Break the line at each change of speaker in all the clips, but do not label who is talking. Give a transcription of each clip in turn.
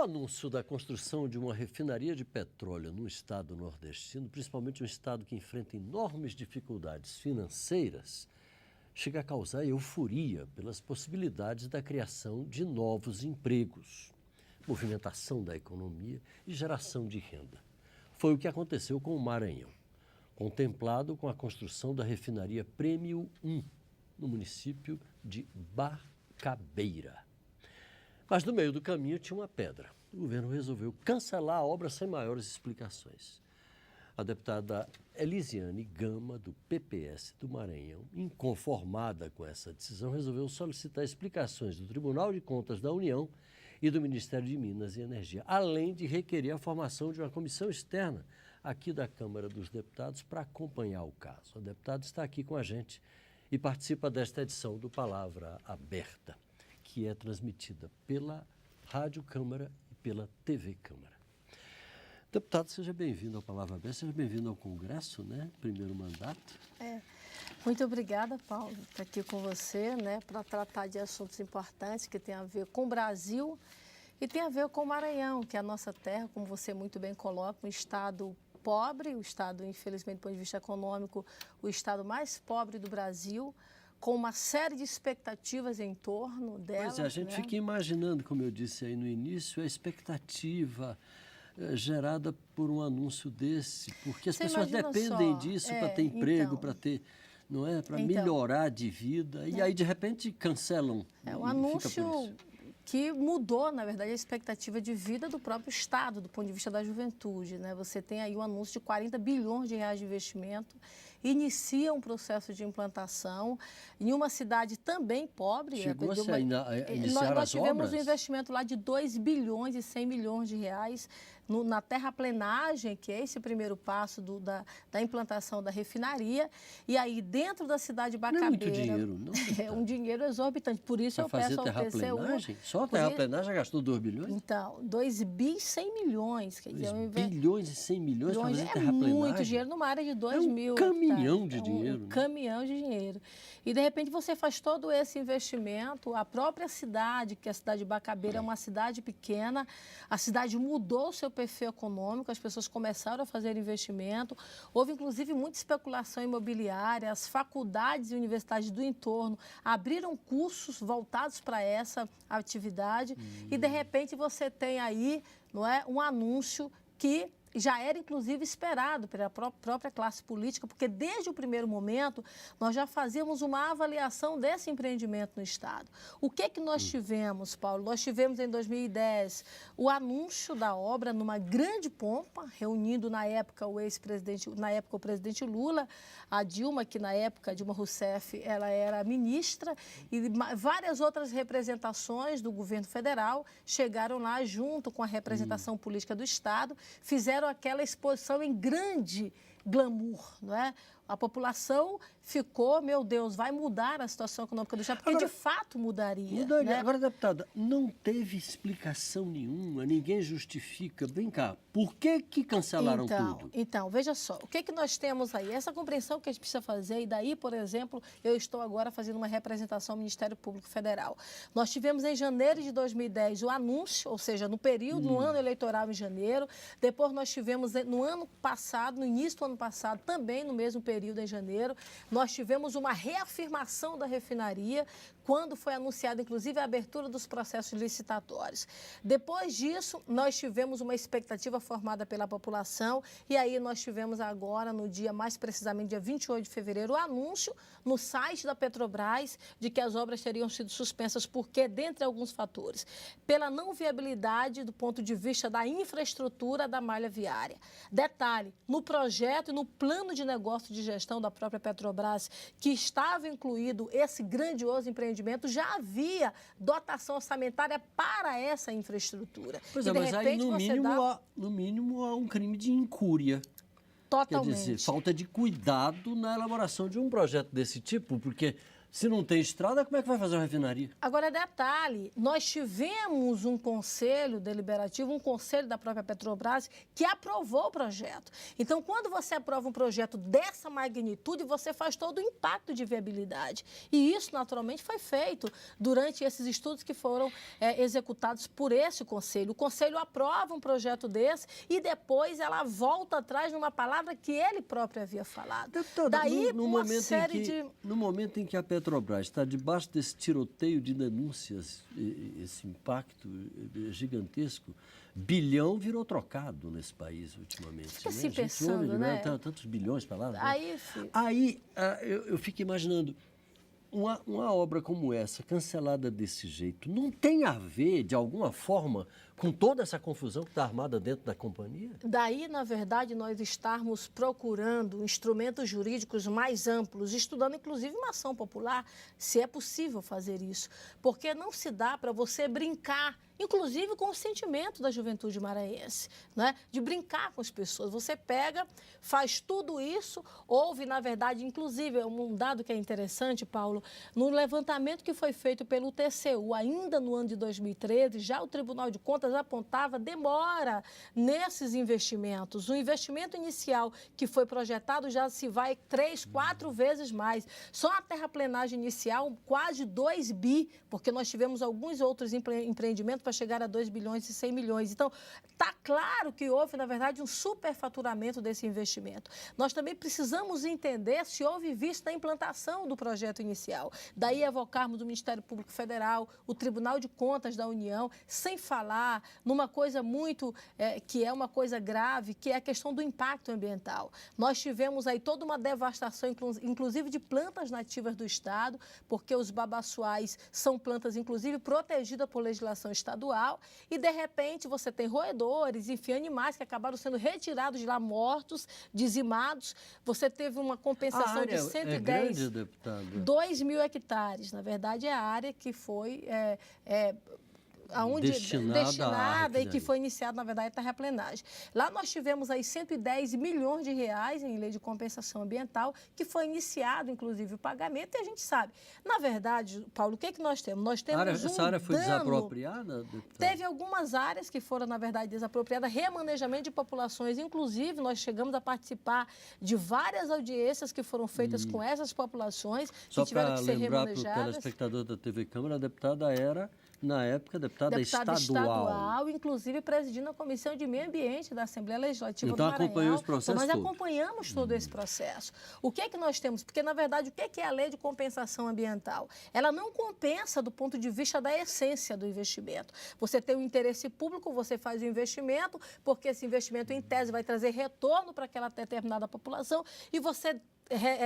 anúncio da construção de uma refinaria de petróleo no estado nordestino, principalmente um estado que enfrenta enormes dificuldades financeiras, chega a causar euforia pelas possibilidades da criação de novos empregos, movimentação da economia e geração de renda. Foi o que aconteceu com o Maranhão, contemplado com a construção da refinaria Prêmio 1, no município de Bacabeira. Mas no meio do caminho tinha uma pedra. O governo resolveu cancelar a obra sem maiores explicações. A deputada Elisiane Gama, do PPS do Maranhão, inconformada com essa decisão, resolveu solicitar explicações do Tribunal de Contas da União e do Ministério de Minas e Energia, além de requerer a formação de uma comissão externa aqui da Câmara dos Deputados para acompanhar o caso. A deputada está aqui com a gente e participa desta edição do Palavra Aberta, que é transmitida pela Rádio Câmara e pela TV Câmara. Deputado, seja bem-vindo ao Palavra Aberta, seja bem-vindo ao Congresso, né? Primeiro mandato.
Muito obrigada, Paulo, por estar aqui com você, né, para tratar de assuntos importantes que têm a ver com o Brasil e tem a ver com o Maranhão, que é a nossa terra, como você muito bem coloca, um estado pobre, o estado, infelizmente, do ponto de vista econômico, o estado mais pobre do Brasil, com uma série de expectativas em torno dela.
Pois é, a gente fica imaginando, como eu disse aí no início, a expectativa gerada por um anúncio desse, porque as pessoas dependem disso para ter emprego, para ter, não é, para melhorar de vida, e aí de repente cancelam.
É um anúncio que mudou, na verdade, a expectativa de vida do próprio Estado, do ponto de vista da juventude, né? Você tem aí um anúncio de 40 bilhões de reais de investimento, inicia um processo de implantação em uma cidade também pobre.
Chegou-se a iniciar
nós
as
tivemos
obras?
um investimento lá de 2 bilhões e 100 milhões de reais na terraplenagem, que é esse primeiro passo da implantação da refinaria. E aí, dentro da cidade de Bacabeira...
Não é muito dinheiro, não.
É um dinheiro exorbitante. Por isso eu peço ao
TCU... Só a terraplenagem já gastou 2 bilhões?
Então, 2 bi e 100 milhões. Quer dizer,
2 bilhões e 100 milhões para fazer terraplenagem?
É muito dinheiro numa área de 2 mil.
Caminhão de dinheiro.
Um caminhão de dinheiro. E, de repente, você faz todo esse investimento, a própria cidade, que é a cidade de Bacabeira, é uma cidade pequena, a cidade mudou o seu perfil econômico, as pessoas começaram a fazer investimento, houve, inclusive, muita especulação imobiliária, as faculdades e universidades do entorno abriram cursos voltados para essa atividade e, de repente, você tem aí, não é, um anúncio que já era, inclusive, esperado pela própria classe política, porque desde o primeiro momento nós já fazíamos uma avaliação desse empreendimento no Estado. O que nós tivemos, Paulo? Nós tivemos em 2010 o anúncio da obra numa grande pompa, reunindo na época o presidente Lula, a Dilma, que na época, Dilma Rousseff, ela era ministra, e várias outras representações do governo federal chegaram lá junto com a representação política do Estado, fizeram aquela exposição em grande glamour, não é? A população ficou, meu Deus, vai mudar a situação econômica do Estado, porque agora, de fato mudaria. Né?
Agora, deputada, não teve explicação nenhuma, ninguém justifica. Vem cá, por que cancelaram tudo?
Então, veja só, o que nós temos aí? Essa compreensão que a gente precisa fazer, e daí, por exemplo, eu estou agora fazendo uma representação ao Ministério Público Federal. Nós tivemos em janeiro de 2010 o anúncio, ou seja, no período, no ano eleitoral em janeiro, depois nós tivemos no ano passado, no início do ano passado, também no mesmo período em janeiro, nós tivemos uma reafirmação da refinaria, quando foi anunciada, inclusive, a abertura dos processos licitatórios. Depois disso, nós tivemos uma expectativa formada pela população e aí nós tivemos agora, no dia, mais precisamente, dia 28 de fevereiro, o anúncio no site da Petrobras de que as obras teriam sido suspensas, porque, dentre alguns fatores, pela não viabilidade do ponto de vista da infraestrutura da malha viária. Detalhe, no projeto e no plano de negócio de gestão da própria Petrobras, que estava incluído esse grandioso empreendimento, já havia dotação orçamentária para essa infraestrutura.
Pois é, mas aí, no mínimo, há um crime de incúria.
Totalmente.
Quer dizer, falta de cuidado na elaboração de um projeto desse tipo, porque Se não tem estrada, como é que vai fazer uma refinaria?
Agora, detalhe, nós tivemos um conselho deliberativo, um conselho da própria Petrobras, que aprovou o projeto. Então, quando você aprova um projeto dessa magnitude, você faz todo o impacto de viabilidade. E isso, naturalmente, foi feito durante esses estudos que foram executados por esse conselho. O conselho aprova um projeto desse e depois ela volta atrás numa palavra que ele próprio havia falado.
Deputada,
Daí,
no momento em que a Petrobras está debaixo desse tiroteio de denúncias, esse impacto gigantesco, bilhão virou trocado nesse país ultimamente.
Fica
né?
assim pensando, né?
Tantos bilhões para lá. Né?
Aí
eu fico imaginando, uma obra como essa, cancelada desse jeito, não tem a ver, de alguma forma, com toda essa confusão que está armada dentro da companhia?
Daí, na verdade, nós estarmos procurando instrumentos jurídicos mais amplos, estudando inclusive uma ação popular, se é possível fazer isso. Porque não se dá para você brincar, inclusive com o sentimento da juventude maranhense, né? De brincar com as pessoas. Você pega, faz tudo isso, houve, na verdade, inclusive, um dado que é interessante, Paulo, no levantamento que foi feito pelo TCU, ainda no ano de 2013, já o Tribunal de Contas apontava demora nesses investimentos. O investimento inicial que foi projetado já se vai 3, 4 vezes mais. Só a terraplenagem inicial, quase 2 bi, porque nós tivemos alguns outros empreendimentos para chegar a 2 bilhões e 100 milhões. Então, está claro que houve, na verdade, um superfaturamento desse investimento. Nós também precisamos entender se houve vista da implantação do projeto inicial. Daí evocarmos o Ministério Público Federal, o Tribunal de Contas da União, sem falar numa coisa muito, que é uma coisa grave, que é a questão do impacto ambiental. Nós tivemos aí toda uma devastação, inclusive de plantas nativas do Estado, porque os babaçoais são plantas, inclusive, protegidas por legislação estadual, e, de repente, você tem roedores, enfim, animais que acabaram sendo retirados de lá, mortos, dizimados. Você teve uma compensação de 110...
É grande, deputada.
2 mil hectares. Na verdade, é a área que foi... destinada e que foi iniciada, na verdade, a terraplenagem. Lá nós tivemos aí 110 milhões de reais em lei de compensação ambiental, que foi iniciado, inclusive, o pagamento, e a gente sabe. Na verdade, Paulo, o que é que nós temos? Nós temos
essa área foi desapropriada?
Teve algumas áreas que foram, na verdade, desapropriadas, remanejamento de populações. Inclusive, nós chegamos a participar de várias audiências que foram feitas com essas populações que tiveram que ser remanejadas.
Só para lembrar para o telespectador da TV Câmara, a deputada era... Na época, deputada estadual,
inclusive presidindo a Comissão de Meio Ambiente da Assembleia Legislativa do Maranhão.
Então, acompanhou esse processo
Nós
todo.
acompanhamos todo esse processo. O que é que nós temos? Porque, na verdade, o que é a lei de compensação ambiental? Ela não compensa do ponto de vista da essência do investimento. Você tem um interesse público, você faz o investimento, porque esse investimento, em tese, vai trazer retorno para aquela determinada população, e você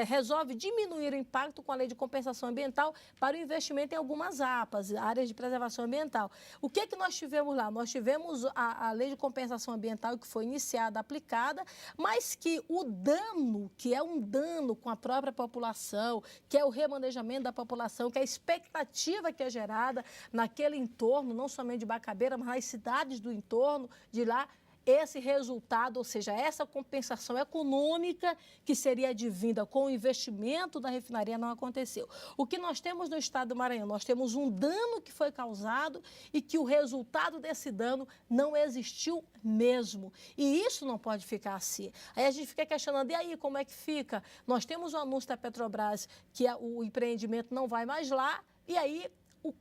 resolve diminuir o impacto com a lei de compensação ambiental para o investimento em algumas APAs, áreas de preservação ambiental. O que é que nós tivemos lá? Nós tivemos a lei de compensação ambiental que foi iniciada, aplicada, mas que o dano, que é um dano com a própria população, que é o remanejamento da população, que é a expectativa que é gerada naquele entorno, não somente de Bacabeira, mas nas cidades do entorno de lá, esse resultado, ou seja, essa compensação econômica que seria advinda com o investimento da refinaria não aconteceu. O que nós temos no estado do Maranhão? Nós temos um dano que foi causado e que o resultado desse dano não existiu mesmo. E isso não pode ficar assim. Aí a gente fica questionando, e aí, como é que fica? Nós temos o anúncio da Petrobras que o empreendimento não vai mais lá, e aí,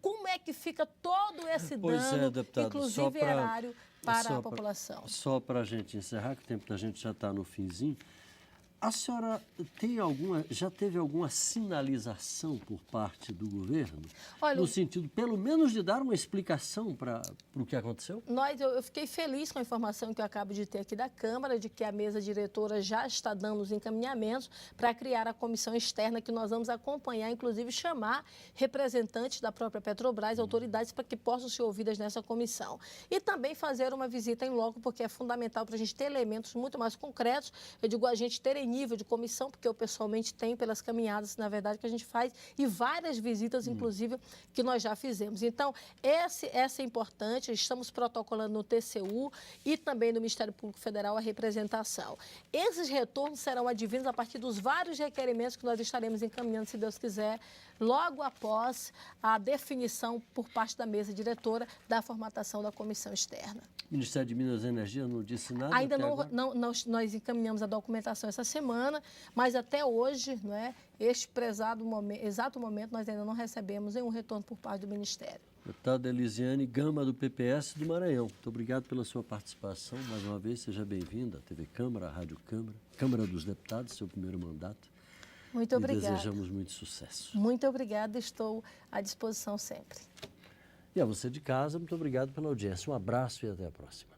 como é que fica todo esse dano,
deputado,
inclusive erário, para a população?
Só para a gente encerrar, que o tempo da gente já está no finzinho, a senhora já teve alguma sinalização por parte do governo? Olha, no sentido, pelo menos, de dar uma explicação para o que aconteceu?
Eu fiquei feliz com a informação que eu acabo de ter aqui da Câmara, de que a mesa diretora já está dando os encaminhamentos para criar a comissão externa, que nós vamos acompanhar, inclusive chamar representantes da própria Petrobras, autoridades, para que possam ser ouvidas nessa comissão. E também fazer uma visita em loco, porque é fundamental para a gente ter elementos muito mais concretos. Eu digo, a gente ter em nível de comissão, porque eu pessoalmente tenho pelas caminhadas, na verdade, que a gente faz, e várias visitas, inclusive, que nós já fizemos. Então, essa é importante, estamos protocolando no TCU e também no Ministério Público Federal a representação. Esses retornos serão advindos a partir dos vários requerimentos que nós estaremos encaminhando, se Deus quiser, logo após a definição por parte da mesa diretora da formatação da comissão externa.
O Ministério de Minas e Energia não disse nada?
Ainda
até agora?
nós encaminhamos a documentação essa semana, mas até hoje, não é, este exato momento, nós ainda não recebemos nenhum retorno por parte do Ministério.
Deputada Elisiane Gama, do PPS do Maranhão. Muito obrigado pela sua participação. Mais uma vez, seja bem-vinda à TV Câmara, à Rádio Câmara, Câmara dos Deputados, seu primeiro mandato.
Muito obrigada.
E desejamos muito sucesso.
Muito obrigada, estou à disposição sempre.
E a você de casa, muito obrigado pela audiência. Um abraço e até a próxima.